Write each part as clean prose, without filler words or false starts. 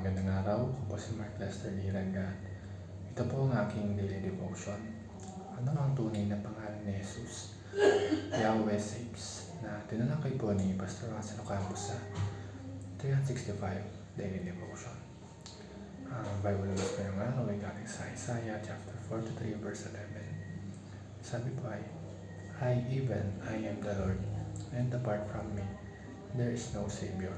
Magandang araw, ako po si Mark Lester Liraga. Ito po ang aking daily devotion. Ano ang tunay na pangalan ni Jesus? Yahweh Saves, na tinalakay po ni Pastor Russell Campos sa 365 Daily Devotion. Ang Bible verse ko yung araw ay galing sa Isaiah chapter 43 verse 11. Sabi po ay, I am the Lord, and apart from me, there is no Savior.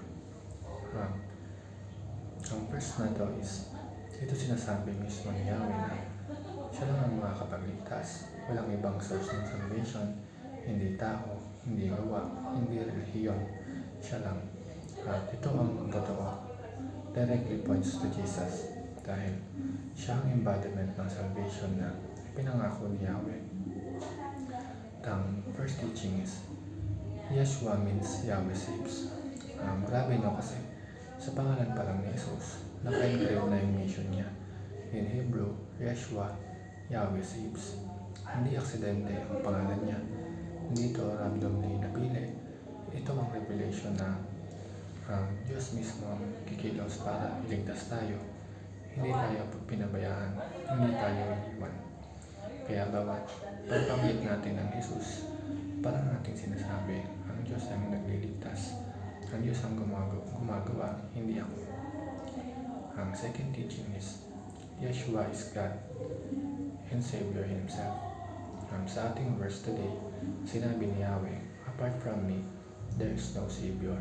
Ang verse na to is, ito sinasabi mismo ni Yahweh na siya lang ang makakapagligtas. Walang ibang source ng salvation, hindi tao, hindi gawa, hindi relihiyon. Siya lang. At ito ang totoo. Directly points to Jesus dahil siya ang embodiment ng salvation na pinangako ni Yahweh. Ang first teaching is, Yeshua means Yahweh saves. Grabe no kasi sa pangalan pa lang ni Jesus, naka-engrave na yung mission niya. In Hebrew, Yeshua, Yahweh saves. Hindi aksidente ang pangalan niya. Hindi ito randomly napili. Ito ang revelation na Diyos mismo ang kikilos para iligtas tayo. Hindi tayo pinabayaan, hindi tayo iiwan. Kaya bawat pagbanggit natin ng Jesus, parang nating sinasabi, ang Diyos ang nagliligtas. Ang Diyos ang gumagawa, hindi ako. Ang second teaching is, Yeshua is God and Savior Himself. Sa ating verse today, sinabi ni Yahweh, apart from me, there is no Savior.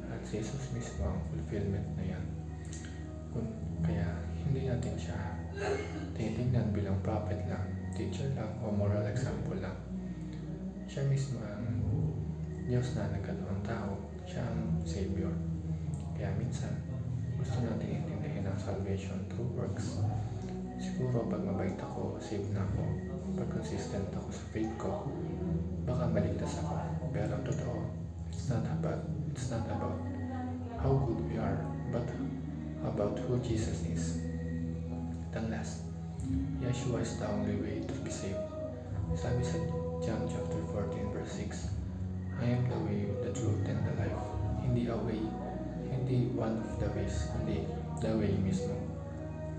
At si Jesus mismo ang fulfillment na yan. Kaya hindi natin siya tinitingnan bilang prophet lang, teacher lang, o moral example lang. Siya mismo ang Diyos na nagkatawang tao, siya ang Savior. Kaya minsan, gusto natin intindihin ang salvation through works. Siguro pag mabait ako, save na ako. Pag consistent ako sa faith ko, baka maligtas ako. Pero ang totoo, it's not about how good we are, but about who Jesus is. At last, Yeshua is the only way to be saved. Sabi sa John chapter 14 verse 6, I am the way, the truth, and the life. Hindi a way, hindi one of the ways, hindi the way mismo.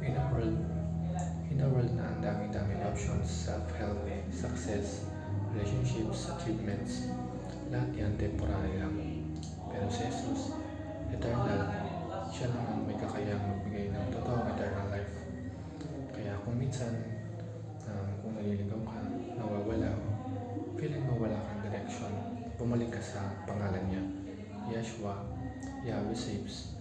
In a world na ang dami-dami options, self-help, success, relationships, achievements, lahat yan temporary lang. Pero si Jesus, eternal, siya lang ang may kakayang magbigay ng totoong eternal life. Kaya kung minsan, kung naliligaw ka, nawawala, feeling mo wala kang direction, bumalik ka sa pangalan niya, Yeshua, Yahweh saves.